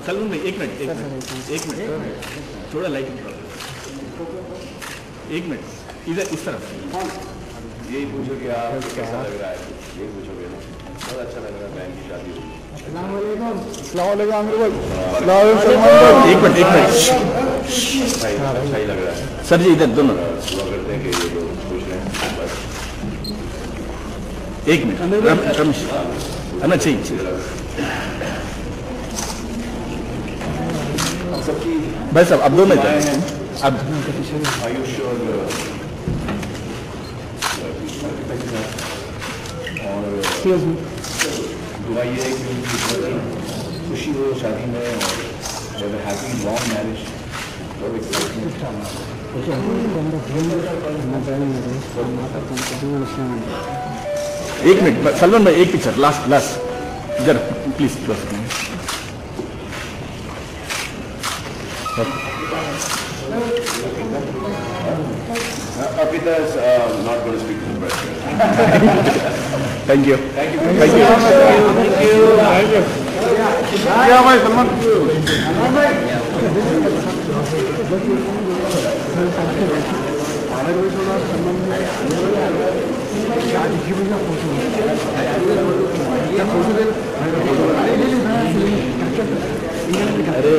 सलमान भाई एक मिनट थोड़ा लाइट एक मिनट इधर इस तरफ यही पूछो कि आप कैसा लग रहा है, यही पूछोगे ना। बहुत अच्छा लग रहा है, बहन की शादी हुई। एक मिनट अच्छा ही लग रहा है सर जी, इधर दोनों दुआ करते हैं कि ये लोग खुश रहें बस। एक मिनट रमेश आना चाहिए सबकी भाई साहब, अब दोनों जाए अब आयुष और दुआ ये है कि उनकी खुशी हो शादी में और हैप्पी लॉन्ग मैरिज। एक मिनट सलमान भाई, एक पिक्चर लास्ट जरा प्लीज बस। Apita is not going to speak to the press. Thank you. क्या भाई सलमान अरे